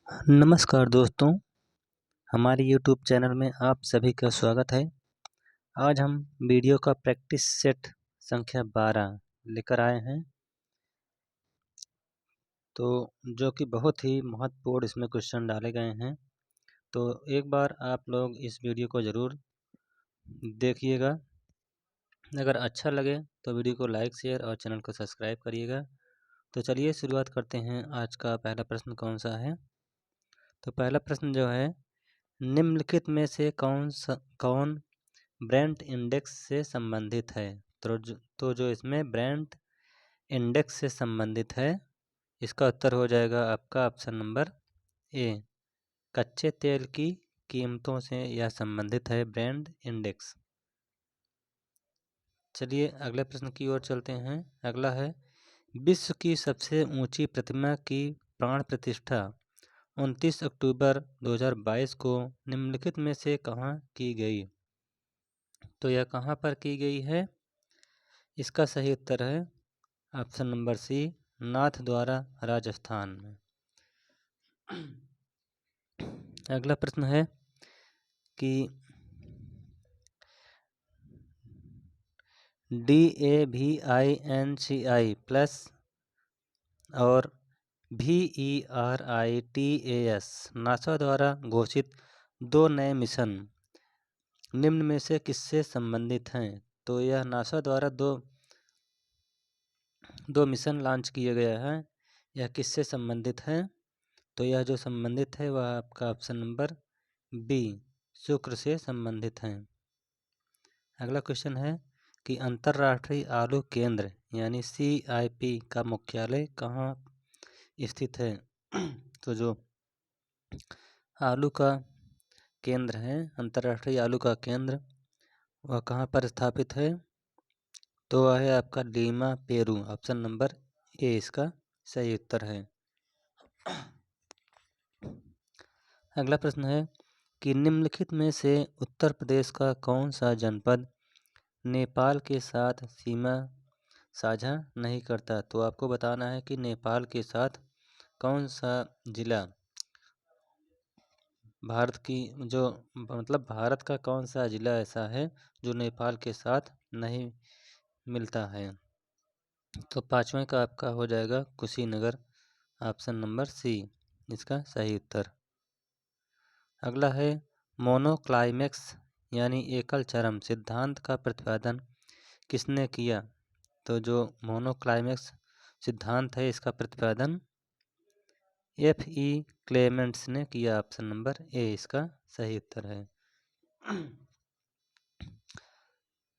नमस्कार दोस्तों, हमारे YouTube चैनल में आप सभी का स्वागत है। आज हम वीडियो का प्रैक्टिस सेट संख्या 12 लेकर आए हैं, तो जो कि बहुत ही महत्वपूर्ण इसमें क्वेश्चन डाले गए हैं। तो एक बार आप लोग इस वीडियो को ज़रूर देखिएगा। अगर अच्छा लगे तो वीडियो को लाइक, शेयर और चैनल को सब्सक्राइब करिएगा। तो चलिए शुरुआत करते हैं। आज का पहला प्रश्न कौन सा है? तो पहला प्रश्न जो है, निम्नलिखित में से कौन ब्रेंट इंडेक्स से संबंधित है? तो जो इसमें ब्रेंट इंडेक्स से संबंधित है, इसका उत्तर हो जाएगा आपका ऑप्शन नंबर ए। कच्चे तेल की कीमतों से यह संबंधित है ब्रेंट इंडेक्स। चलिए अगले प्रश्न की ओर चलते हैं। अगला है, विश्व की सबसे ऊंची प्रतिमा की प्राण प्रतिष्ठा 29 अक्टूबर 2022 को निम्नलिखित में से कहाँ की गई? तो यह कहाँ पर की गई है? इसका सही उत्तर है option number C, Nathdwara Rajasthan में। अगला प्रश्न है कि DAVINCI प्लस और VERITAS नासा द्वारा घोषित दो नए मिशन निम्न में से किससे संबंधित हैं? तो यह नासा द्वारा दो मिशन लॉन्च किए गए हैं। यह किससे संबंधित हैं? तो यह जो संबंधित है वह आपका ऑप्शन नंबर बी, शुक्र से संबंधित हैं। अगला क्वेश्चन है कि अंतर्राष्ट्रीय आलू केंद्र यानी CIP का मुख्यालय कहाँ स्थित है? तो जो आलू का केंद्र है, अंतर्राष्ट्रीय आलू का केंद्र, वह कहाँ पर स्थापित है? तो वह है आपका Lima, Peru. Option number A इसका सही उत्तर है। अगला प्रश्न है कि निम्नलिखित में से उत्तर प्रदेश का कौन सा जनपद नेपाल के साथ सीमा साझा नहीं करता? तो आपको बताना है कि नेपाल के साथ कौन सा जिला भारत का कौन सा जिला ऐसा है जो नेपाल के साथ नहीं मिलता है? तो पाँचवें का आपका हो जाएगा कुशीनगर। ऑप्शन नंबर सी इसका सही उत्तर। अगला है, मोनोक्लाइमेक्स यानी एकल चरम सिद्धांत का प्रतिपादन किसने किया? तो जो मोनोक्लाइमेक्स सिद्धांत है, इसका प्रतिपादन F.E. क्लेमेंट्स ने किया। ऑप्शन नंबर ए इसका सही उत्तर है।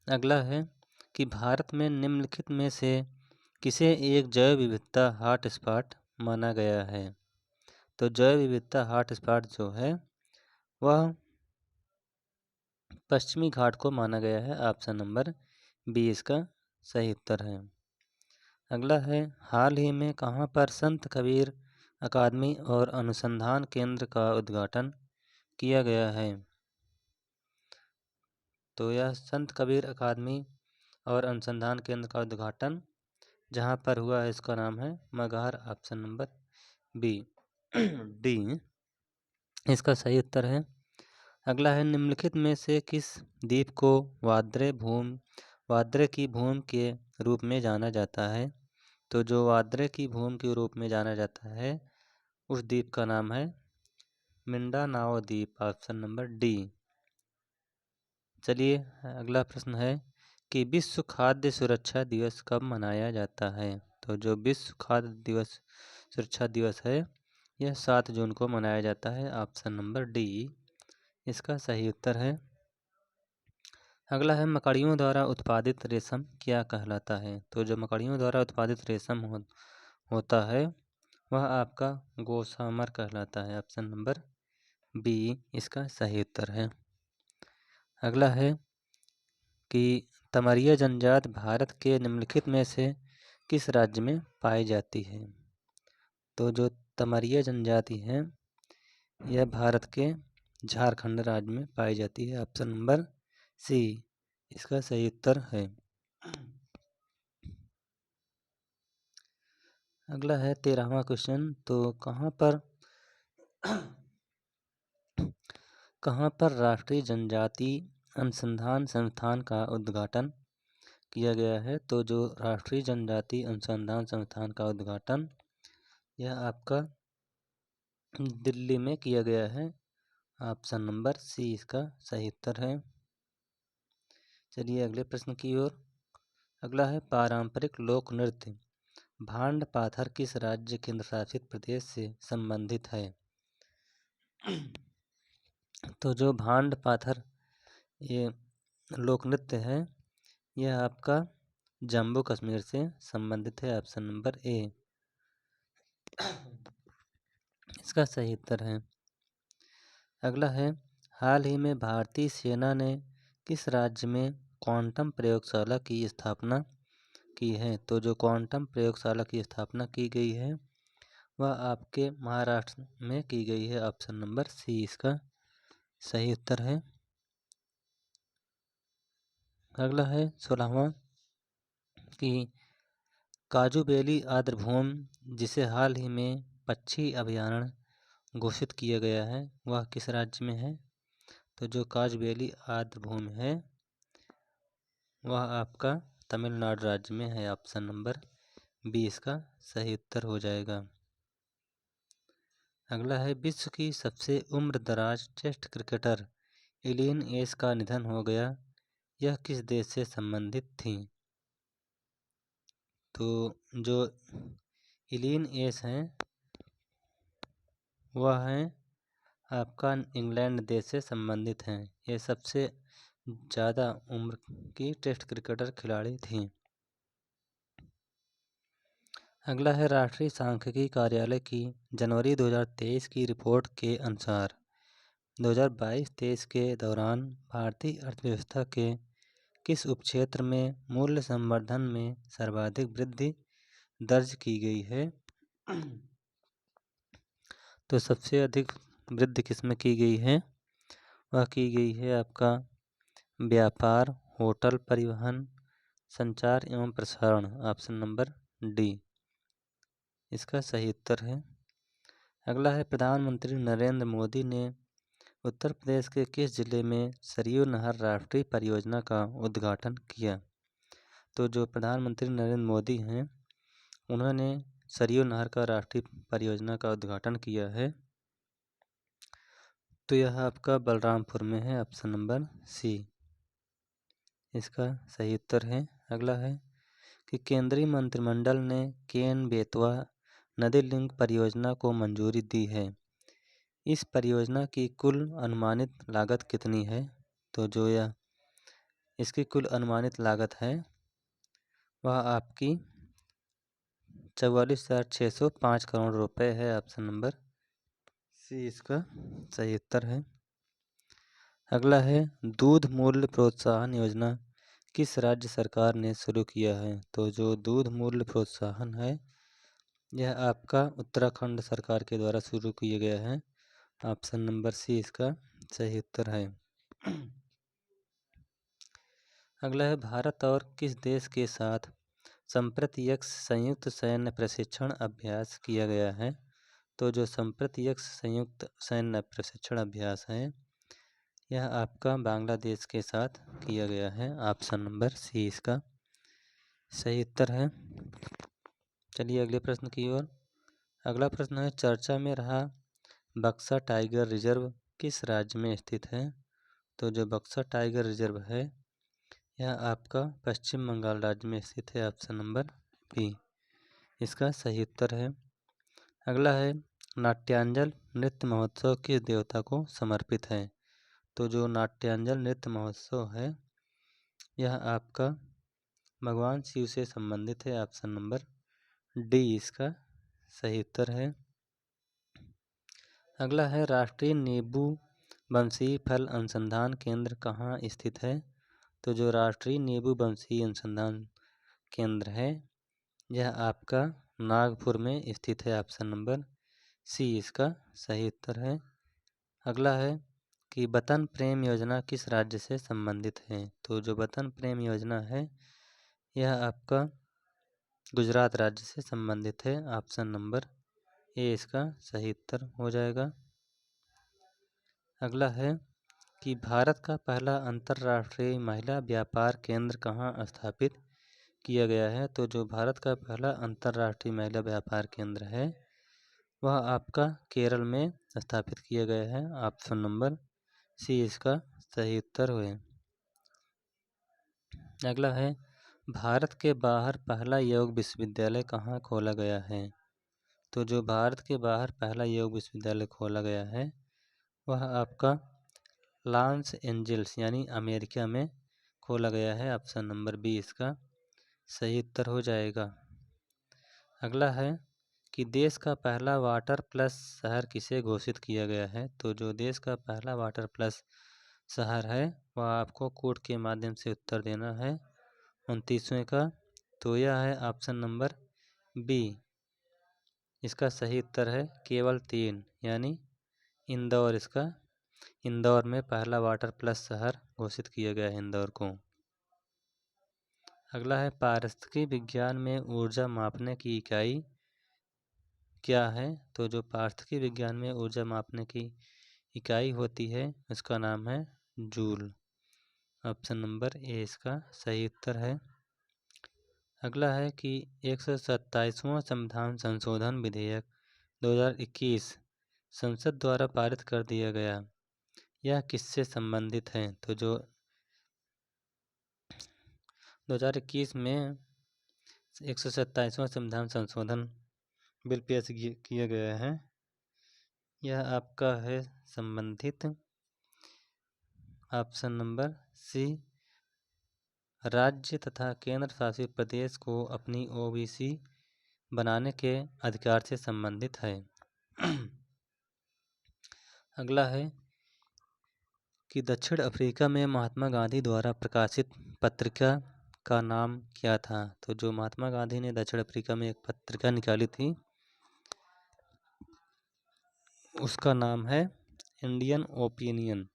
अगला है कि भारत में निम्नलिखित में से किसे एक जैव विविधता हॉटस्पॉट माना गया है? तो जैव विविधता हॉटस्पॉट जो है वह पश्चिमी घाट को माना गया है। ऑप्शन नंबर बी इसका सही उत्तर है। अगला है, हाल ही में कहाँ पर संत कबीर अकादमी और अनुसंधान केंद्र का उद्घाटन किया गया है? तो यह संत कबीर अकादमी और अनुसंधान केंद्र का उद्घाटन जहाँ पर हुआ है, इसका नाम है Maghar. Option number B D इसका सही उत्तर है। अगला है, निम्नलिखित में से किस द्वीप को वाद्रे की भूमि के रूप में जाना जाता है? तो जो वाद्रे की भूमि के रूप में जाना जाता है उस द्वीप का नाम है मिंडानाओ द्वीप। Option number D. चलिए अगला प्रश्न है कि विश्व खाद्य सुरक्षा दिवस कब मनाया जाता है? तो जो विश्व खाद्य सुरक्षा दिवस है यह 7 जून को मनाया जाता है। ऑप्शन नंबर डी इसका सही उत्तर है। अगला है, मकड़ियों द्वारा उत्पादित रेशम क्या कहलाता है? तो जो मकड़ियों द्वारा उत्पादित रेशम होता है वह आपका गोसामर कहलाता है। ऑप्शन नंबर बी इसका सही उत्तर है। अगला है कि तमरिया जनजाति भारत के निम्नलिखित में से किस राज्य में पाई जाती है? तो जो तमरिया जनजाति है यह भारत के झारखंड राज्य में पाई जाती है। ऑप्शन नंबर सी इसका सही उत्तर है। अगला है 13वां क्वेश्चन। तो कहाँ पर कहाँ पर राष्ट्रीय जनजाति अनुसंधान संस्थान का उद्घाटन किया गया है? तो जो राष्ट्रीय जनजाति अनुसंधान संस्थान का उद्घाटन यह आपका दिल्ली में किया गया है। ऑप्शन नंबर सी इसका सही उत्तर है। चलिए अगले प्रश्न की ओर। अगला है पारंपरिक लोक नृत्य भांड पाथर किस राज्य केंद्र शासित प्रदेश से संबंधित है? तो जो भांड पाथर ये लोक नृत्य है यह आपका जम्मू कश्मीर से संबंधित है। ऑप्शन नंबर ए इसका सही उत्तर है। अगला है हाल ही में भारतीय सेना ने किस राज्य में क्वांटम प्रयोगशाला की स्थापना की है? तो जो क्वांटम प्रयोगशाला की स्थापना की गई है वह आपके महाराष्ट्र में की गई है। ऑप्शन नंबर सी इसका सही उत्तर है। अगला है 16वां कि काजूबेली आर्द्रभूमि जिसे हाल ही में पक्षी अभयारण्य घोषित किया गया है वह किस राज्य में है? तो जो काजूबेली आर्द्रभूमि है वह आपका तमिलनाडु राज्य में है। ऑप्शन नंबर बी इसका सही उत्तर हो जाएगा। अगला है विश्व की सबसे उम्रदराज टेस्ट क्रिकेटर एलिन एस का निधन हो गया, यह किस देश से संबंधित थी? तो जो एलिन एस हैं वह हैं आपका इंग्लैंड देश से संबंधित हैं। ये सबसे ज़्यादा उम्र की टेस्ट क्रिकेटर खिलाड़ी थी। अगला है राष्ट्रीय सांख्यिकी कार्यालय की जनवरी 2023 की रिपोर्ट के अनुसार 2022-23 के दौरान भारतीय अर्थव्यवस्था के किस उपक्षेत्र में मूल्य संवर्धन में सर्वाधिक वृद्धि दर्ज की गई है? तो सबसे अधिक वृद्धि किसमें की गई है? वह की गई है आपका व्यापार, होटल, परिवहन, संचार एवं प्रसारण। ऑप्शन नंबर डी इसका सही उत्तर है। अगला है प्रधानमंत्री नरेंद्र मोदी ने उत्तर प्रदेश के किस जिले में सरयू नहर राष्ट्रीय परियोजना का उद्घाटन किया? तो जो प्रधानमंत्री नरेंद्र मोदी हैं उन्होंने सरयू नहर का राष्ट्रीय परियोजना का उद्घाटन किया है। तो यह आपका बलरामपुर में है। ऑप्शन नंबर सी इसका सही उत्तर है। अगला है कि केंद्रीय मंत्रिमंडल ने केन बेतवा नदी लिंक परियोजना को मंजूरी दी है। इस परियोजना की कुल अनुमानित लागत कितनी है? तो जो यह इसकी कुल अनुमानित लागत है वह आपकी 44,605 करोड़ रुपए है। ऑप्शन नंबर सी इसका सही उत्तर है। अगला है दूध मूल्य प्रोत्साहन योजना किस राज्य सरकार ने शुरू किया है? तो जो दूध मूल्य प्रोत्साहन है यह आपका उत्तराखंड सरकार के द्वारा शुरू किया गया है। ऑप्शन नंबर सी इसका सही उत्तर है। अगला है भारत और किस देश के साथ संप्रत्यक्ष संयुक्त सैन्य प्रशिक्षण अभ्यास किया गया है? तो जो संप्रत्यक्ष संयुक्त सैन्य प्रशिक्षण अभ्यास है यह आपका बांग्लादेश के साथ किया गया है। ऑप्शन नंबर सी इसका सही उत्तर है। चलिए अगले प्रश्न की ओर। अगला प्रश्न है चर्चा में रहा बक्सा टाइगर रिजर्व किस राज्य में स्थित है? तो जो बक्सा टाइगर रिजर्व है यह आपका पश्चिम बंगाल राज्य में स्थित है। ऑप्शन नंबर बी इसका सही उत्तर है। अगला है नाट्यांजल नृत्य महोत्सव किस देवता को समर्पित है? तो जो नाट्यांजल नृत्य महोत्सव है यह आपका भगवान शिव से संबंधित है। ऑप्शन नंबर डी इसका सही उत्तर है। अगला है राष्ट्रीय नींबू बंसी फल अनुसंधान केंद्र कहाँ स्थित है? तो जो राष्ट्रीय नींबू बंसी अनुसंधान केंद्र है यह आपका नागपुर में स्थित है। ऑप्शन नंबर सी इसका सही उत्तर है। अगला है कि वतन प्रेम योजना किस राज्य से संबंधित है? तो जो वतन प्रेम योजना है यह आपका गुजरात राज्य से संबंधित है। ऑप्शन नंबर ए इसका सही उत्तर हो जाएगा। अगला है कि भारत का पहला अंतर्राष्ट्रीय महिला व्यापार केंद्र कहाँ स्थापित किया गया है। तो जो भारत का पहला अंतर्राष्ट्रीय महिला व्यापार केंद्र है वह आपका केरल में स्थापित किया गया है। ऑप्शन नंबर सी इसका सही उत्तर है। अगला है भारत के बाहर पहला योग विश्वविद्यालय कहाँ खोला गया है। तो जो भारत के बाहर पहला योग विश्वविद्यालय खोला गया है वह आपका लॉस एंजल्स यानी अमेरिका में खोला गया है। ऑप्शन नंबर बी इसका सही उत्तर हो जाएगा। अगला है कि देश का पहला वाटर प्लस शहर किसे घोषित किया गया है। तो जो देश का पहला वाटर प्लस शहर है वह आपको कोड के माध्यम से उत्तर देना है 29वें का। तो यह है ऑप्शन नंबर बी। इसका सही उत्तर है केवल 3 यानी इंदौर। इसका इंदौर में पहला वाटर प्लस शहर घोषित किया गया है इंदौर को। अगला है पारिस्थितिकी विज्ञान में ऊर्जा मापने की इकाई क्या है। तो जो पारिस्थितिकी विज्ञान में ऊर्जा मापने की इकाई होती है उसका नाम है जूल। ऑप्शन नंबर ए इसका सही उत्तर है। अगला है कि 127वां संविधान संशोधन विधेयक 2021 संसद द्वारा पारित कर दिया गया, यह किससे संबंधित है। तो जो 2021 में 127वां संविधान संशोधन बिल पेश किया गया है यह आपका है संबंधित ऑप्शन नंबर सी राज्य तथा केंद्र शासित प्रदेश को अपनी ओबीसी बनाने के अधिकार से संबंधित है। अगला है कि दक्षिण अफ्रीका में महात्मा गांधी द्वारा प्रकाशित पत्रिका का नाम क्या था। तो जो महात्मा गांधी ने दक्षिण अफ्रीका में एक पत्रिका निकाली थी उसका नाम है Indian Opinion.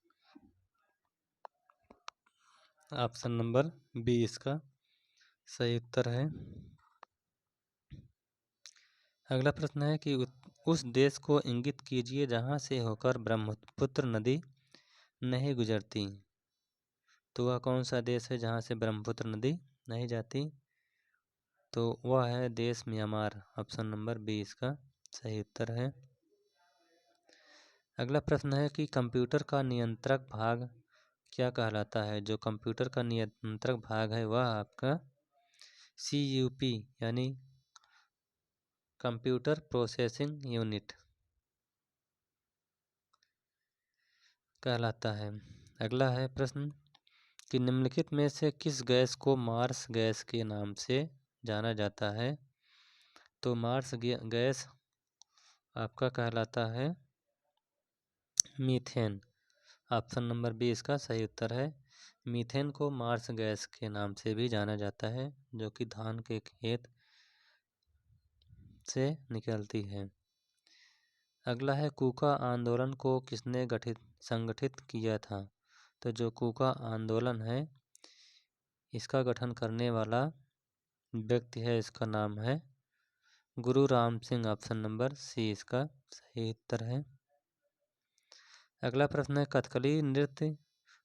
Option number B इसका सही उत्तर है। अगला प्रश्न है कि उस देश को इंगित कीजिए जहां से होकर ब्रह्मपुत्र नदी नहीं गुजरती। तो वह कौन सा देश है जहां से ब्रह्मपुत्र नदी नहीं जाती। तो वह है देश म्यांमार। ऑप्शन नंबर बी इसका सही उत्तर है। अगला प्रश्न है कि कंप्यूटर का नियंत्रक भाग क्या कहलाता है। जो कंप्यूटर का नियंत्रक भाग है वह आपका CUP यानी कंप्यूटर प्रोसेसिंग यूनिट कहलाता है। अगला है प्रश्न कि निम्नलिखित में से किस गैस को मार्स गैस के नाम से जाना जाता है। तो मार्स गैस आपका कहलाता है मीथेन। ऑप्शन नंबर बी इसका सही उत्तर है। मीथेन को मार्स गैस के नाम से भी जाना जाता है जो कि धान के खेत से निकलती है। अगला है कूका आंदोलन को किसने संगठित किया था। तो जो कूका आंदोलन है इसका गठन करने वाला व्यक्ति है इसका नाम है Guru Ram Singh. Option number C इसका सही उत्तर है। अगला प्रश्न है कथकली नृत्य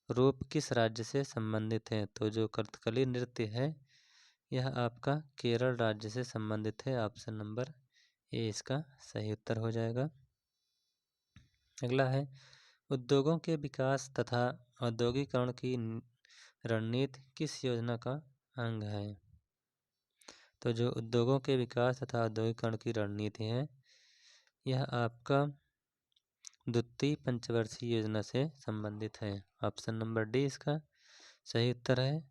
रूप किस राज्य से संबंधित है। तो जो कथकली नृत्य है यह आपका केरल राज्य से संबंधित है। ऑप्शन नंबर ए इसका सही उत्तर हो जाएगा। अगला है उद्योगों के विकास तथा औद्योगिकरण की रणनीति किस योजना का अंग है। तो जो उद्योगों के विकास तथा औद्योगिकरण की रणनीति है यह आपका द्वितीय पंचवर्षीय योजना से संबंधित है। ऑप्शन नंबर डी इसका सही उत्तर है।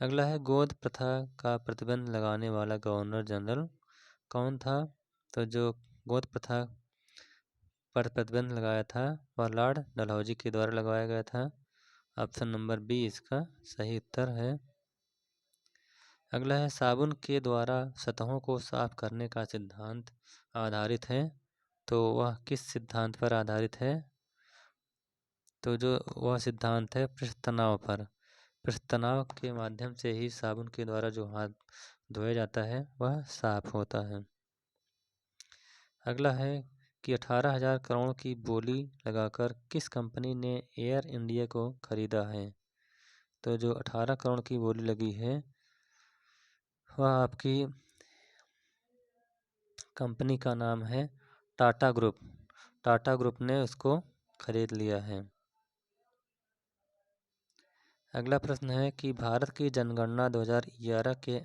अगला है गोद प्रथा का प्रतिबंध लगाने वाला गवर्नर जनरल कौन था। तो जो गोद प्रथा पर प्रतिबंध लगाया था वह लॉर्ड डलहौजी के द्वारा लगाया गया था। ऑप्शन नंबर बी इसका सही उत्तर है। अगला है साबुन के द्वारा सतहों को साफ करने का सिद्धांत आधारित है। तो वह किस सिद्धांत पर आधारित है। तो जो वह सिद्धांत है पृष्ठ तनाव पर। पृष्ठ तनाव के माध्यम से ही साबुन के द्वारा जो हाथ धोया जाता है वह साफ होता है। अगला है कि 18,000 करोड़ की बोली लगाकर किस कंपनी ने एयर इंडिया को खरीदा है। तो जो 18 करोड़ की बोली लगी है वह आपकी कंपनी का नाम है टाटा ग्रुप। टाटा ग्रुप ने उसको खरीद लिया है। अगला प्रश्न है कि भारत की जनगणना 2011 के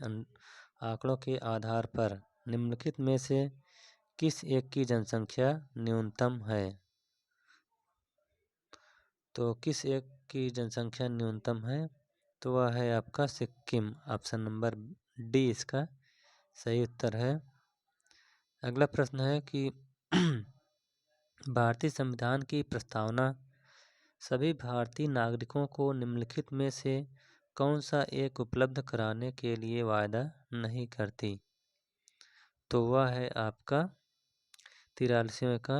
आंकड़ों के आधार पर निम्नलिखित में से किस एक की जनसंख्या न्यूनतम है। तो किस एक की जनसंख्या न्यूनतम है, तो वह है आपका सिक्किम। ऑप्शन नंबर डी इसका सही उत्तर है। अगला प्रश्न है कि भारतीय संविधान की प्रस्तावना सभी भारतीय नागरिकों को निम्नलिखित में से कौन सा एक उपलब्ध कराने के लिए वायदा नहीं करती। तो वह है आपका 43वें का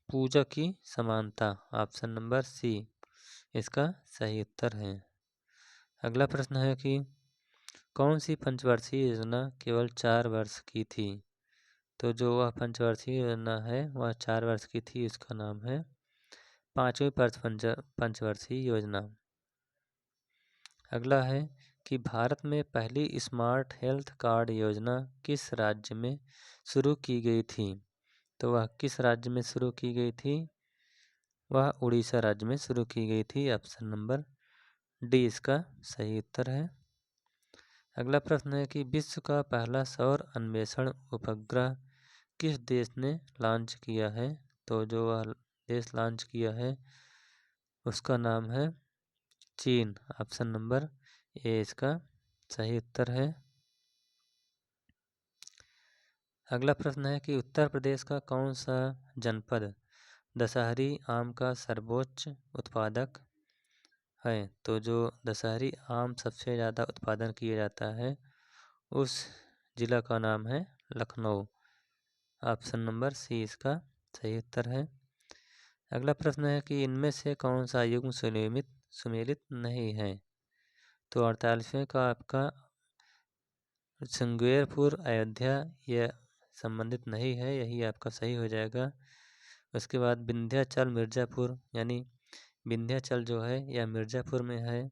पूजा की समानता। ऑप्शन नंबर सी इसका सही उत्तर है। अगला प्रश्न है कि कौन सी पंचवर्षीय योजना केवल 4 वर्ष की थी। तो जो वह पंचवर्षीय योजना है वह 4 वर्ष की थी, उसका नाम है 5वीं पंचवर्षीय योजना। अगला है कि भारत में पहली स्मार्ट हेल्थ कार्ड योजना किस राज्य में शुरू की गई थी। तो वह किस राज्य में शुरू की गई थी, वह उड़ीसा राज्य में शुरू की गई थी। ऑप्शन नंबर डी इसका सही उत्तर है। अगला प्रश्न है कि विश्व का पहला सौर अन्वेषण उपग्रह किस देश ने लॉन्च किया है। तो जो वह देश लॉन्च किया है उसका नाम है चीन। ऑप्शन नंबर ए इसका सही उत्तर है। अगला प्रश्न है कि उत्तर प्रदेश का कौन सा जनपद दशहरी आम का सर्वोच्च उत्पादक है। तो जो दशहरी आम सबसे ज़्यादा उत्पादन किया जाता है उस जिला का नाम है लखनऊ। ऑप्शन नंबर सी इसका सही उत्तर है। अगला प्रश्न है कि इनमें से कौन सा युग्म सुमेलित नहीं है। तो 48वें का आपका श्रृंगेरपुर अयोध्या यह संबंधित नहीं है, यही आपका सही हो जाएगा। उसके बाद विंध्याचल मिर्ज़ापुर, यानी विंध्याचल जो है यह मिर्ज़ापुर में है,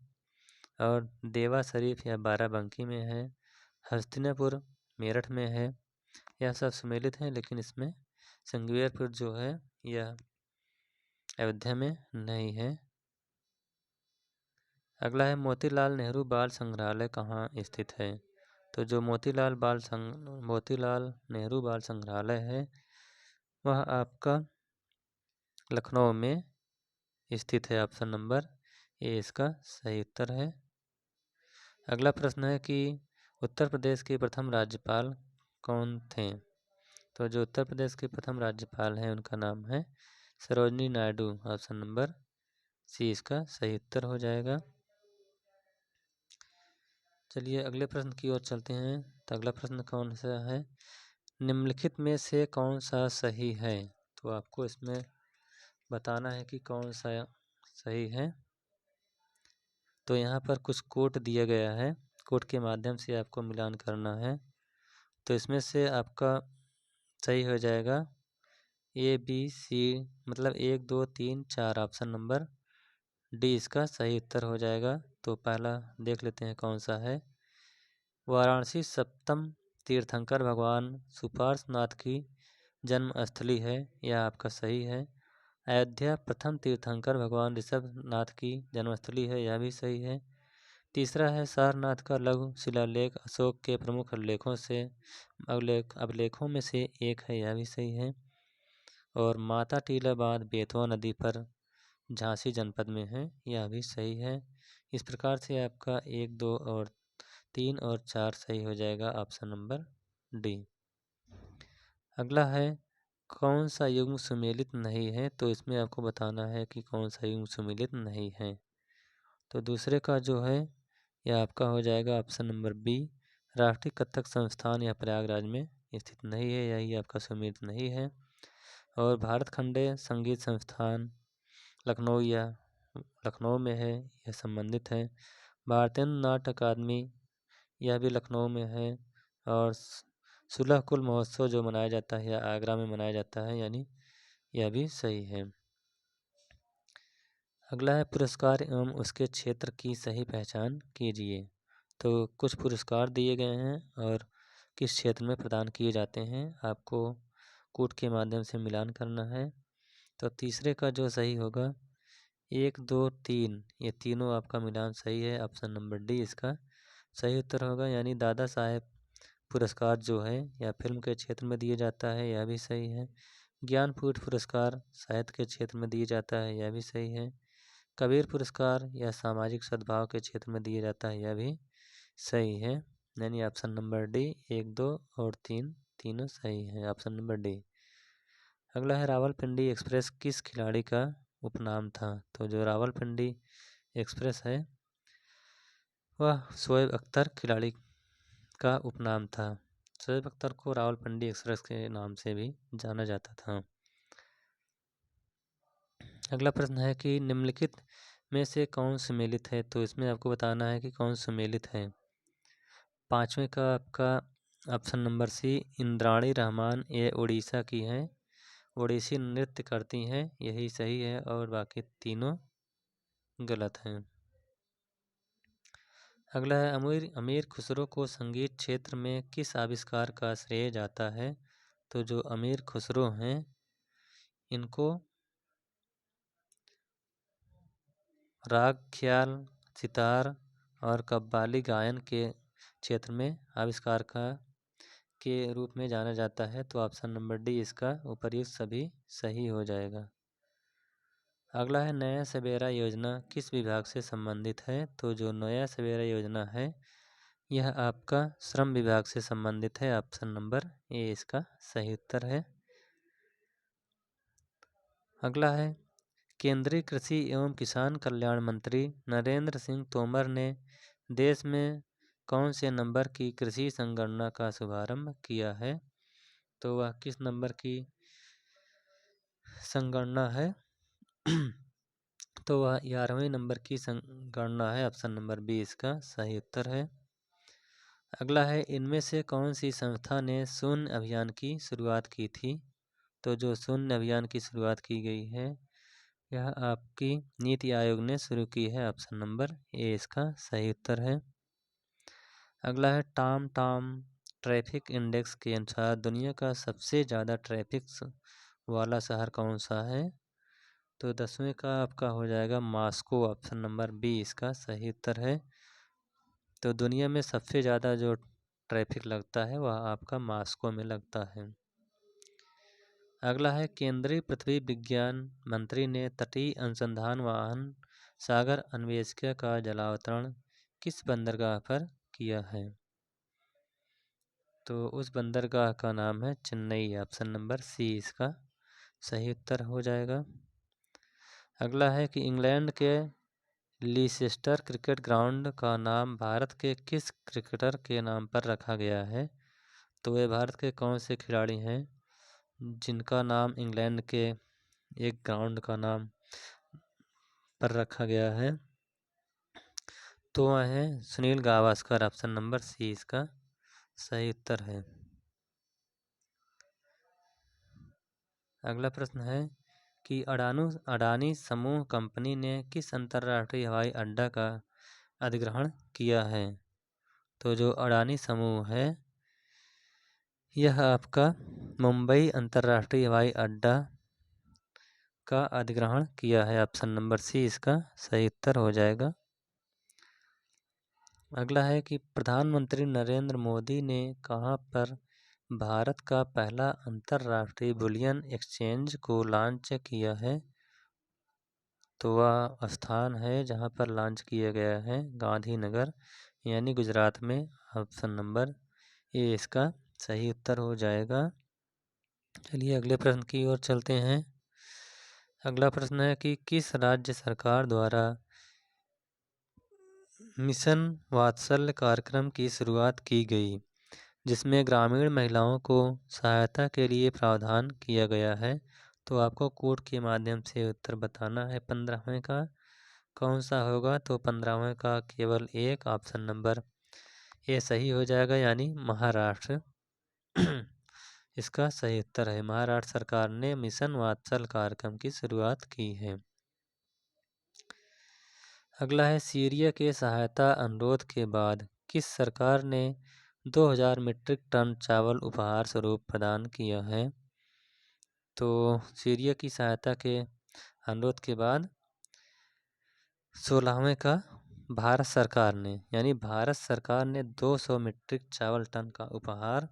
और देवा शरीफ या बाराबंकी में है, हस्तिनापुर मेरठ में है। यह सब सम्मिलित हैं, लेकिन इसमें श्रृंगेरपुर जो है यह अयोध्या में नहीं है। अगला है मोतीलाल नेहरू बाल संग्रहालय कहाँ स्थित है। तो जो मोतीलाल नेहरू बाल संग्रहालय है वह आपका लखनऊ में स्थित है। ऑप्शन नंबर ए इसका सही उत्तर है। अगला प्रश्न है कि उत्तर प्रदेश के प्रथम राज्यपाल कौन थे। तो जो उत्तर प्रदेश के प्रथम राज्यपाल हैं उनका नाम है Sarojini Naidu. Option number C इसका सही उत्तर हो जाएगा। चलिए अगले प्रश्न की ओर चलते हैं। तो अगला प्रश्न कौन सा है, निम्नलिखित में से कौन सा सही है। तो आपको इसमें बताना है कि कौन सा सही है। तो यहाँ पर कुछ कोट दिया गया है, कोट के माध्यम से आपको मिलान करना है। तो इसमें से आपका सही हो जाएगा ए बी सी, मतलब 1 2 3 4। ऑप्शन नंबर डी इसका सही उत्तर हो जाएगा। तो पहला देख लेते हैं कौन सा है। वाराणसी सप्तम तीर्थंकर भगवान सुपार्श्वनाथ की जन्मस्थली है, यह आपका सही है। अयोध्या प्रथम तीर्थंकर भगवान ऋषभनाथ की जन्मस्थली है, यह भी सही है। तीसरा है सारनाथ का लघु शिलालेख अशोक के प्रमुख अभिलेखों में से एक है, यह भी सही है। और माता टीला बांध बेतवा नदी पर झांसी जनपद में है, यह भी सही है। इस प्रकार से आपका 1 2 और 3 और 4 सही हो जाएगा। Option number D. अगला है कौन सा युग्म सुमेलित नहीं है। तो इसमें आपको बताना है कि कौन सा युग्म सुमेलित नहीं है। तो दूसरे का जो है यह आपका हो जाएगा ऑप्शन नंबर बी, राष्ट्रीय कथक संस्थान या प्रयागराज में स्थित नहीं है, यही आपका सुमेलित नहीं है। और भारत खंडे संगीत संस्थान लखनऊ में है, यह संबंधित है। भारतीय नाट्य अकादमी यह भी लखनऊ में है। और सुलहकुल महोत्सव जो मनाया जाता है यह आगरा में मनाया जाता है, यानी यह भी सही है। अगला है पुरस्कार एवं उसके क्षेत्र की सही पहचान कीजिए। तो कुछ पुरस्कार दिए गए हैं और किस क्षेत्र में प्रदान किए जाते हैं आपको कूट के माध्यम से मिलान करना है। तो तीसरे का जो सही होगा 1, 2, 3 ये तीनों आपका मिलान सही है। ऑप्शन नंबर डी इसका सही उत्तर होगा, यानी दादा साहेब पुरस्कार जो है या फिल्म के क्षेत्र में दिया जाता है, यह भी सही है। ज्ञानपीठ पुरस्कार साहित्य के क्षेत्र में दिया जाता है, यह भी सही है। कबीर पुरस्कार या सामाजिक सद्भाव के क्षेत्र में दिया जाता है, यह भी सही है। यानी ऑप्शन नंबर डी 1, 2 और 3 तीनों सही है। Option number D. अगला है रावलपिंडी एक्सप्रेस किस खिलाड़ी का उपनाम था। तो जो रावलपिंडी एक्सप्रेस है वह शोएब अख्तर खिलाड़ी का उपनाम था। शोएब अख्तर को रावलपिंडी एक्सप्रेस के नाम से भी जाना जाता था। अगला प्रश्न है कि निम्नलिखित में से कौन सम्मिलित है। तो इसमें आपको बताना है कि कौन सम्मिलित है। पाँचवें का आपका option number C Indrani Rahman, ये उड़ीसा की हैं, ओडिसी नृत्य करती हैं, यही सही है और बाकी तीनों गलत हैं। अगला है अमीर खुसरो को संगीत क्षेत्र में किस आविष्कार का श्रेय जाता है। तो जो अमीर खुसरो हैं इनको राग, ख्याल, सितार और कव्वाली गायन के क्षेत्र में आविष्कार के रूप में जाना जाता है। तो ऑप्शन नंबर डी इसका उपर्युक्त सभी सही हो जाएगा। अगला है नया सवेरा योजना किस विभाग से संबंधित है। तो जो नया सवेरा योजना है यह आपका श्रम विभाग से संबंधित है। ऑप्शन नंबर ए इसका सही उत्तर है। अगला है केंद्रीय कृषि एवं किसान कल्याण मंत्री नरेंद्र सिंह तोमर ने देश में कौन से नंबर की कृषि संगणना का शुभारंभ किया है। तो वह किस नंबर की संगणना है। तो वह 11वें नंबर की संगणना है। ऑप्शन नंबर बी इसका सही उत्तर है। अगला है इनमें से कौन सी संस्था ने शून्य अभियान की शुरुआत की थी। तो जो शून्य अभियान की शुरुआत की गई है यह आपकी नीति आयोग ने शुरू की है। ऑप्शन नंबर ए इसका सही उत्तर है। अगला है टाम ट्रैफिक इंडेक्स के अनुसार दुनिया का सबसे ज़्यादा ट्रैफिक वाला शहर कौन सा है। तो 10वें का आपका हो जाएगा मॉस्को। ऑप्शन नंबर बी इसका सही उत्तर है। तो दुनिया में सबसे ज़्यादा जो ट्रैफिक लगता है वह आपका मॉस्को में लगता है। अगला है केंद्रीय पृथ्वी विज्ञान मंत्री ने तटीय अनुसंधान वाहन सागर अन्वेषक का जलावतरण किस बंदरगाह पर किया है। तो उस बंदरगाह का नाम है चेन्नई। ऑप्शन नंबर सी इसका सही उत्तर हो जाएगा। अगला है कि इंग्लैंड के लीसेस्टर क्रिकेट ग्राउंड का नाम भारत के किस क्रिकेटर के नाम पर रखा गया है। तो वे भारत के कौन से खिलाड़ी हैं जिनका नाम इंग्लैंड के एक ग्राउंड का नाम पर रखा गया है। तो वह है Sunil Gavaskar. Option number C इसका सही उत्तर है। अगला प्रश्न है कि अडानी समूह कंपनी ने किस अंतर्राष्ट्रीय हवाई अड्डा का अधिग्रहण किया है। तो जो अडानी समूह है यह आपका मुंबई अंतर्राष्ट्रीय हवाई अड्डा का अधिग्रहण किया है। ऑप्शन नंबर सी इसका सही उत्तर हो जाएगा। अगला है कि प्रधानमंत्री नरेंद्र मोदी ने कहां पर भारत का पहला अंतर्राष्ट्रीय बुलियन एक्सचेंज को लॉन्च किया है। तो वह स्थान है जहां पर लॉन्च किया गया है गांधीनगर यानी गुजरात में। ऑप्शन नंबर ए इसका सही उत्तर हो जाएगा। चलिए अगले प्रश्न की ओर चलते हैं। अगला प्रश्न है कि किस राज्य सरकार द्वारा मिशन वात्सल्य कार्यक्रम की शुरुआत की गई जिसमें ग्रामीण महिलाओं को सहायता के लिए प्रावधान किया गया है। तो आपको कोड के माध्यम से उत्तर बताना है। 15वें का कौन सा होगा। तो 15वें का केवल एक ऑप्शन नंबर ए सही हो जाएगा, यानी महाराष्ट्र। इसका सही उत्तर है महाराष्ट्र सरकार ने मिशन वात्सल कार्यक्रम की शुरुआत की है। अगला है सीरिया के सहायता अनुरोध के बाद किस सरकार ने 2000 मीट्रिक टन चावल उपहार स्वरूप प्रदान किया है। तो सीरिया की सहायता के अनुरोध के बाद 16वें का भारत सरकार ने 200 मीट्रिक चावल टन का उपहार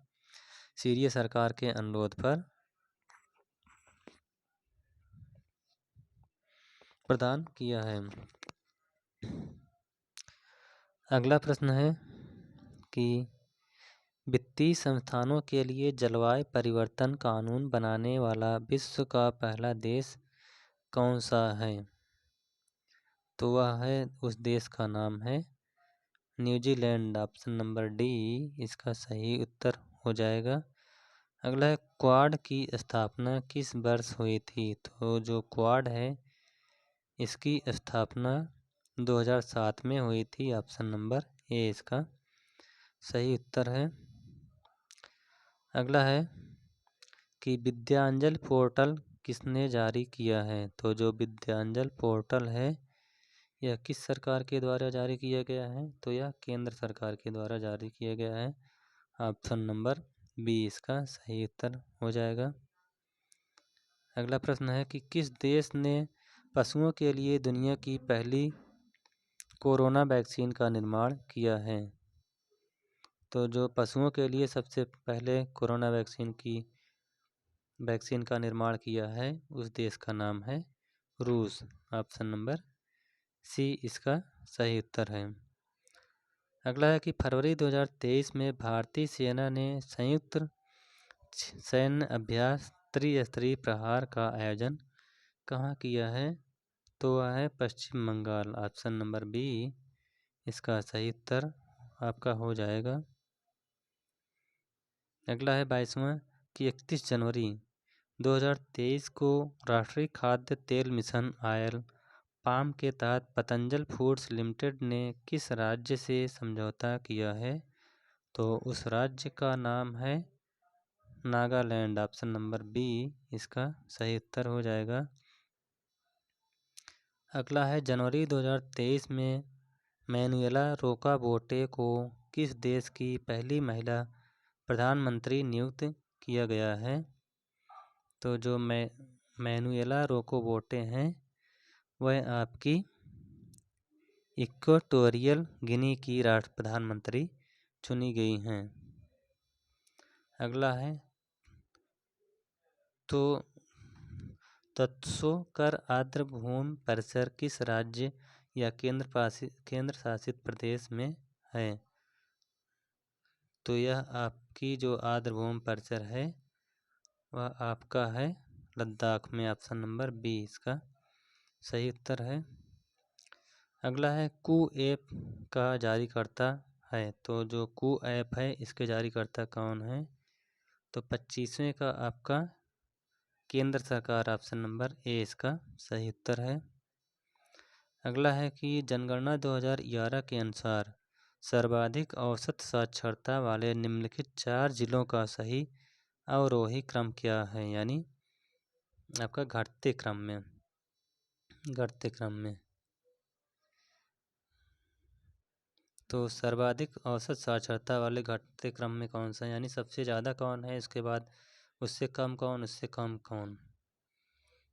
सीरिया सरकार के अनुरोध पर प्रदान किया है। अगला प्रश्न है कि वित्तीय संस्थानों के लिए जलवायु परिवर्तन कानून बनाने वाला विश्व का पहला देश कौन सा है। तो वह है, उस देश का नाम है न्यूजीलैंड। ऑप्शन नंबर डी इसका सही उत्तर हो जाएगा। अगला है क्वाड की स्थापना किस वर्ष हुई थी। तो जो क्वाड है इसकी स्थापना 2007 में हुई थी। ऑप्शन नंबर ए इसका सही उत्तर है। अगला है कि विद्यांजल पोर्टल किसने जारी किया है। तो जो विद्यांजल पोर्टल है यह किस सरकार के द्वारा जारी किया गया है। तो यह केंद्र सरकार के द्वारा जारी किया गया है। ऑप्शन नंबर बी इसका सही उत्तर हो जाएगा। अगला प्रश्न है कि किस देश ने पशुओं के लिए दुनिया की पहली कोरोना वैक्सीन का निर्माण किया है। तो जो पशुओं के लिए सबसे पहले कोरोना वैक्सीन का निर्माण किया है उस देश का नाम है रूस। ऑप्शन नंबर सी इसका सही उत्तर है। अगला है कि फरवरी 2023 में भारतीय सेना ने संयुक्त सैन्य अभ्यास त्रिस्तरीय प्रहार का आयोजन कहाँ किया है। तो वह है पश्चिम बंगाल। ऑप्शन नंबर बी इसका सही उत्तर आपका हो जाएगा। अगला है 22वां कि 31 जनवरी 2023 को राष्ट्रीय खाद्य तेल मिशन ऑयल पाम के तहत पतंजल फूड्स लिमिटेड ने किस राज्य से समझौता किया है। तो उस राज्य का नाम है नागालैंड। ऑप्शन नंबर बी इसका सही उत्तर हो जाएगा। अगला है जनवरी 2023 में मैनुएला रोकाबोटे को किस देश की पहली महिला प्रधानमंत्री नियुक्त किया गया है। तो जो मैनुएला रोकाबोटे हैं वह आपकी इक्वाटोरियल गिनी की राष्ट्र प्रधानमंत्री चुनी गई हैं। अगला है तो त्सो कर आर्द्रभूमि परिसर किस राज्य या केंद्र शासित प्रदेश में है। तो यह आपकी जो आर्द्रभूमि परिसर है वह आपका है लद्दाख में। ऑप्शन नंबर बी इसका सही उत्तर है। अगला है कू ऐप का जारीकर्ता है। तो जो कू ऐप है इसके जारीकर्ता कौन है। तो 25वें का आपका केंद्र सरकार। ऑप्शन नंबर ए इसका सही उत्तर है। अगला है कि जनगणना 2011 के अनुसार सर्वाधिक औसत साक्षरता वाले निम्नलिखित 4 जिलों का सही अवरोही क्रम क्या है। यानी आपका घटते क्रम में। तो सर्वाधिक औसत साक्षरता वाले घटते क्रम में कौन सा, यानी सबसे ज़्यादा कौन है, इसके बाद उससे कम कौन, उससे कम कौन।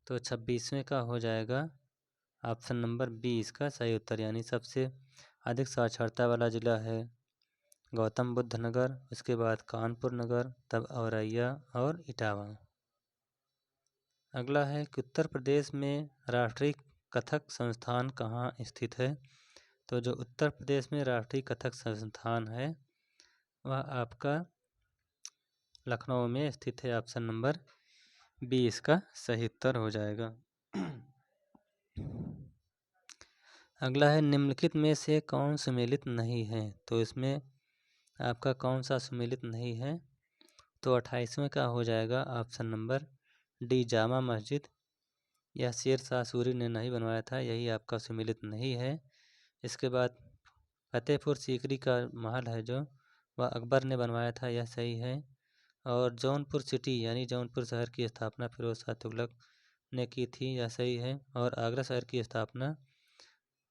तो 26वें का हो जाएगा ऑप्शन नंबर बी इसका सही उत्तर। यानी सबसे अधिक साक्षरता वाला जिला है गौतम बुद्ध नगर, उसके बाद कानपुर नगर, तब औरैया और इटावा। अगला है कि उत्तर प्रदेश में राष्ट्रीय कथक संस्थान कहाँ स्थित है। तो जो उत्तर प्रदेश में राष्ट्रीय कथक संस्थान है वह आपका लखनऊ में स्थित है। ऑप्शन नंबर बी इसका सही उत्तर हो जाएगा। अगला है निम्नलिखित में से कौन सम्मिलित नहीं है। तो इसमें आपका कौन सा सम्मिलित नहीं है। तो 28वें का हो जाएगा option number D Jama Masjid. यह शेर शाह सूरी ने नहीं बनवाया था, यही आपका सम्मिलित नहीं है। इसके बाद फतेहपुर सीकरी का महल है जो वह अकबर ने बनवाया था, यह सही है। और जौनपुर सिटी यानी जौनपुर शहर की स्थापना फिरोज शाह तुगलक ने की थी, यह सही है। और आगरा शहर की स्थापना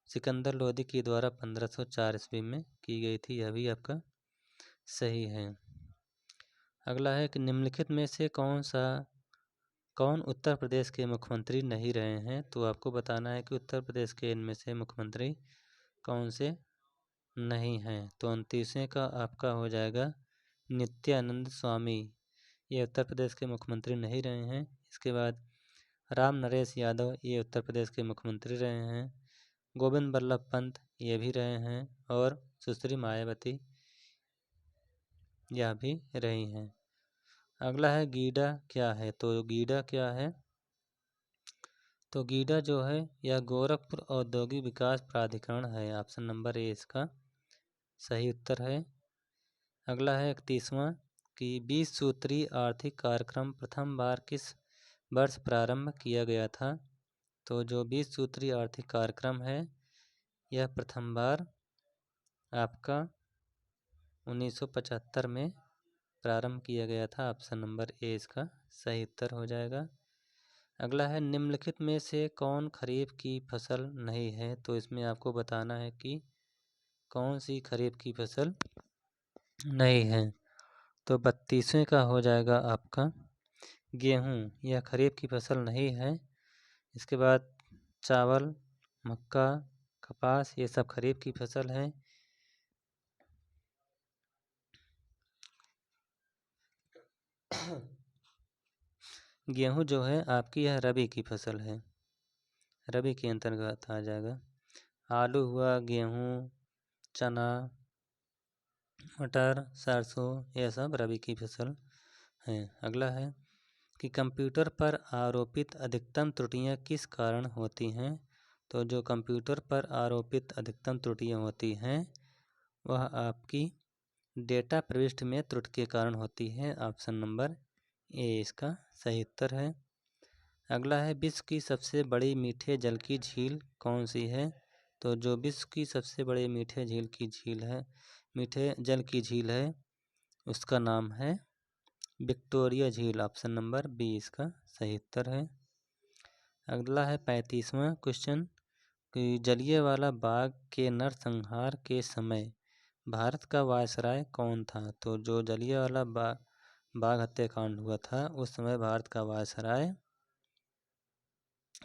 सिकंदर लोदी के द्वारा 1504 ईस्वी में की गई थी, यह भी आपका सही है। अगला है कि निम्नलिखित में से कौन उत्तर प्रदेश के मुख्यमंत्री नहीं रहे हैं। तो आपको बताना है कि उत्तर प्रदेश के इनमें से मुख्यमंत्री कौन से नहीं हैं। तो 29वें का आपका हो जाएगा नित्यानंद स्वामी, ये उत्तर प्रदेश के मुख्यमंत्री नहीं रहे हैं। इसके बाद राम नरेश यादव, ये उत्तर प्रदेश के मुख्यमंत्री रहे हैं। गोविंद बल्लभ पंत, ये भी रहे हैं। और सुश्री मायावती, यह भी रही हैं। अगला है गीडा क्या है। तो गीडा क्या है, तो गीडा जो है यह गोरखपुर औद्योगिक विकास प्राधिकरण है। ऑप्शन नंबर ए इसका सही उत्तर है। अगला है 31वां कि 20 सूत्रीय आर्थिक कार्यक्रम प्रथम बार किस वर्ष प्रारंभ किया गया था। तो जो 20 सूत्रीय आर्थिक कार्यक्रम है यह प्रथम बार आपका 1975 में प्रारंभ किया गया था। ऑप्शन नंबर ए इसका सही उत्तर हो जाएगा। अगला है निम्नलिखित में से कौन खरीफ की फसल नहीं है। तो इसमें आपको बताना है कि कौन सी खरीफ की फसल नहीं है। तो 32वें का हो जाएगा आपका गेहूँ, यह खरीफ की फसल नहीं है। इसके बाद चावल, मक्का, कपास, ये सब खरीफ की फसल है। गेहूँ जो है आपकी यह रबी की फसल है, रबी के अंतर्गत आ जाएगा। आलू हुआ, गेहूँ, चना, मटर, सरसों, यह सब रबी की फसल है। अगला है कि कंप्यूटर पर आरोपित अधिकतम त्रुटियां किस कारण होती हैं। तो जो कंप्यूटर पर आरोपित अधिकतम त्रुटियां होती हैं वह आपकी डेटा प्रविष्टि में त्रुटि के कारण होती है। ऑप्शन नंबर ए इसका सही उत्तर है। अगला है विश्व की सबसे बड़ी मीठे जल की झील कौन सी है। तो जो विश्व की सबसे बड़ी मीठे जल की झील है उसका नाम है विक्टोरिया झील। ऑप्शन नंबर बी इसका सही उत्तर है। अगला है 35वां क्वेश्चन कि जलियांवाला बाग के नरसंहार के समय भारत का वायसराय कौन था। तो जो जलियांवाला बाग हत्याकांड हुआ था उस समय भारत का वायसराय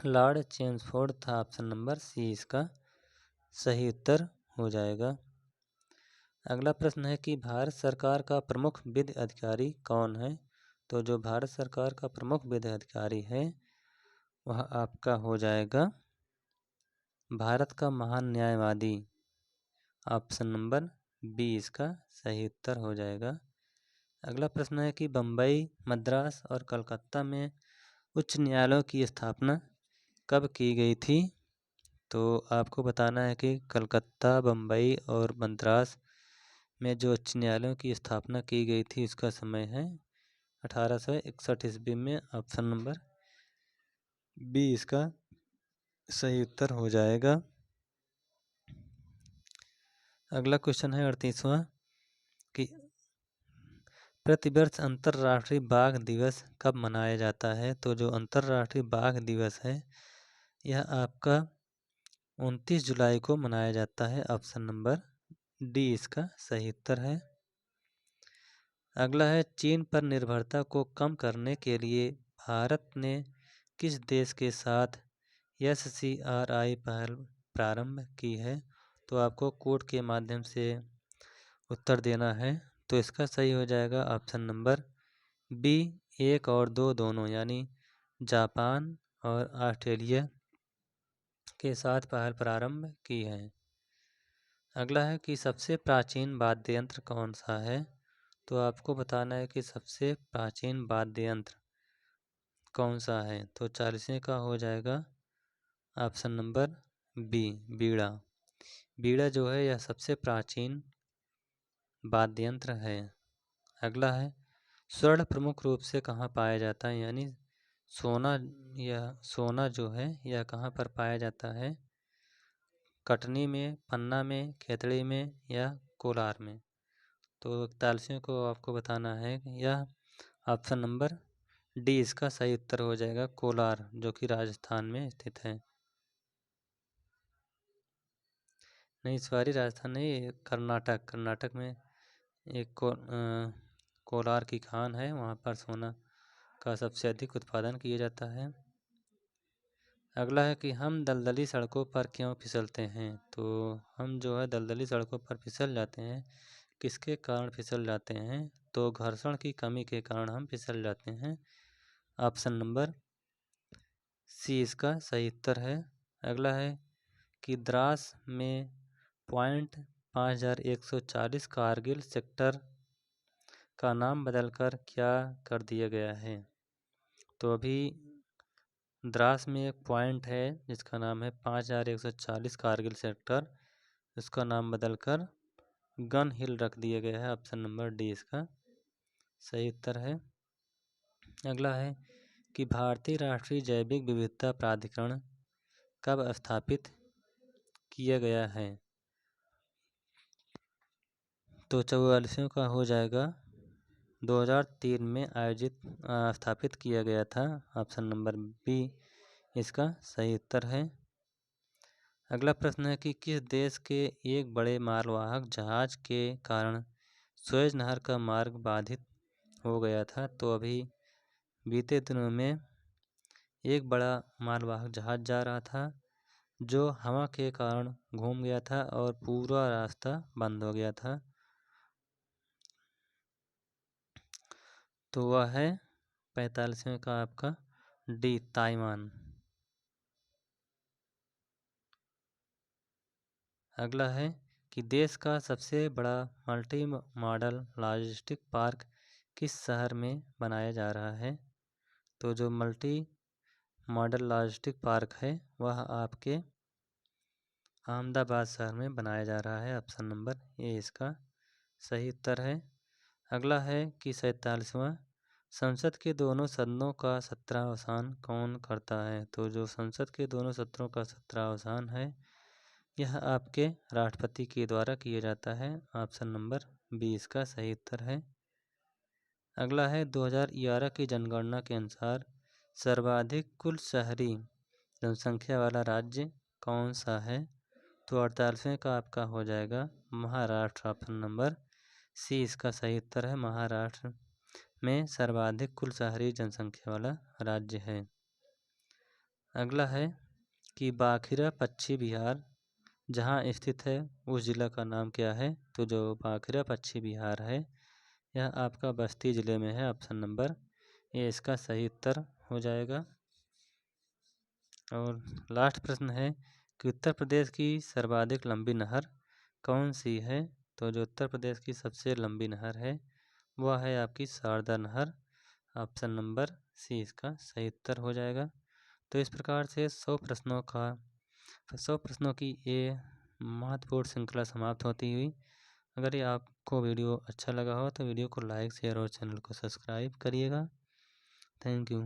लॉर्ड चेम्सफोर्ड था। ऑप्शन नंबर सी इसका सही उत्तर हो जाएगा। अगला प्रश्न है कि भारत सरकार का प्रमुख विधि अधिकारी कौन है। तो जो भारत सरकार का प्रमुख विधि अधिकारी है वह आपका हो जाएगा भारत का महान न्यायवादी। ऑप्शन नंबर बी इसका सही उत्तर हो जाएगा। अगला प्रश्न है कि बम्बई, मद्रास और कलकत्ता में उच्च न्यायालयों की स्थापना कब की गई थी। तो आपको बताना है कि कलकत्ता, बम्बई और मद्रास में जो उच्च न्यायालयों की स्थापना की गई थी उसका समय है 1861 ईस्वी में। ऑप्शन नंबर बी इसका सही उत्तर हो जाएगा। अगला क्वेश्चन है 38वां कि प्रतिवर्ष अंतर्राष्ट्रीय बाघ दिवस कब मनाया जाता है। तो जो अंतर्राष्ट्रीय बाघ दिवस है यह आपका 29 जुलाई को मनाया जाता है। ऑप्शन नंबर डी इसका सही उत्तर है। अगला है चीन पर निर्भरता को कम करने के लिए भारत ने किस देश के साथ SCRI पहल प्रारंभ की है। तो आपको कोड के माध्यम से उत्तर देना है। तो इसका सही हो जाएगा ऑप्शन नंबर बी 1 और 2 दोनों, यानी जापान और ऑस्ट्रेलिया के साथ पहल प्रारंभ की है। अगला है कि सबसे प्राचीन वाद्य यंत्र कौन सा है। तो आपको बताना है कि सबसे प्राचीन वाद्य यंत्र कौन सा है। तो 40वें का हो जाएगा ऑप्शन नंबर बी बीड़ा। बीड़ा जो है यह सबसे प्राचीन वाद्य यंत्र है। अगला है स्वर्ण प्रमुख रूप से कहाँ पाया जाता है, यानी सोना जो है यह कहाँ पर पाया जाता है, कटनी में, पन्ना में, खेतड़ी में या कोलार में। तो 41वें को आपको बताना है यह ऑप्शन नंबर डी इसका सही उत्तर हो जाएगा, कोलार, जो कि राजस्थान में स्थित है। नहीं, सॉरी, राजस्थान नहीं, कर्नाटक में एक कोलार की खान है, वहाँ पर सोना का सबसे अधिक उत्पादन किया जाता है। अगला है कि हम दलदली सड़कों पर क्यों फिसलते हैं। तो हम जो है दलदली सड़कों पर फिसल जाते हैं, किसके कारण फिसल जाते हैं, तो घर्षण की कमी के कारण हम फिसल जाते हैं। ऑप्शन नंबर सी इसका सही उत्तर है। अगला है कि द्रास में पॉइंट 5140 कारगिल सेक्टर का नाम बदलकर क्या कर दिया गया है। तो अभी द्रास में एक पॉइंट है जिसका नाम है 5140 कारगिल सेक्टर, उसका नाम बदलकर गन हिल रख दिया गया है। ऑप्शन नंबर डी इसका सही उत्तर है। अगला है कि भारतीय राष्ट्रीय जैविक विविधता प्राधिकरण कब स्थापित किया गया है। तो 44वें का हो जाएगा 2003 में आयोजित स्थापित किया गया था। ऑप्शन नंबर बी इसका सही उत्तर है। अगला प्रश्न है कि किस देश के एक बड़े मालवाहक जहाज के कारण सुएज नहर का मार्ग बाधित हो गया था। तो अभी बीते दिनों में एक बड़ा मालवाहक जहाज जा रहा था जो हवा के कारण घूम गया था और पूरा रास्ता बंद हो गया था। तो वह है 45वें का आपका डी, ताइवान। अगला है कि देश का सबसे बड़ा मल्टी मॉडल लॉजिस्टिक पार्क किस शहर में बनाया जा रहा है। तो जो मल्टी मॉडल लॉजिस्टिक पार्क है वह आपके अहमदाबाद शहर में बनाया जा रहा है। ऑप्शन नंबर ए इसका सही उत्तर है। अगला है कि 47वां संसद के दोनों सदनों का सत्रावसान कौन करता है। तो जो संसद के दोनों सत्रों का सत्रावसान है यह आपके राष्ट्रपति के द्वारा किया जाता है। ऑप्शन नंबर बी इसका सही उत्तर है। अगला है 2011 की जनगणना के अनुसार सर्वाधिक कुल शहरी जनसंख्या वाला राज्य कौन सा है। तो 48वें का आपका हो जाएगा महाराष्ट्र। ऑप्शन नंबर सी इसका सही उत्तर है, महाराष्ट्र में सर्वाधिक कुल शहरी जनसंख्या वाला राज्य है। अगला है कि बाखिरा पश्चिमी बिहार जहाँ स्थित है उस जिला का नाम क्या है। तो जो बाखिरा पश्चिमी बिहार है यह आपका बस्ती जिले में है। ऑप्शन नंबर ए इसका सही उत्तर हो जाएगा। और लास्ट प्रश्न है कि उत्तर प्रदेश की सर्वाधिक लंबी नहर कौन सी है। तो जो उत्तर प्रदेश की सबसे लंबी नहर है वह है आपकी शारदा नहर। ऑप्शन नंबर सी इसका सही उत्तर हो जाएगा। तो इस प्रकार से 100 प्रश्नों की ये महत्वपूर्ण श्रृंखला समाप्त होती हुई। अगर ये आपको वीडियो अच्छा लगा हो तो वीडियो को लाइक, शेयर और चैनल को सब्सक्राइब करिएगा। Thank you.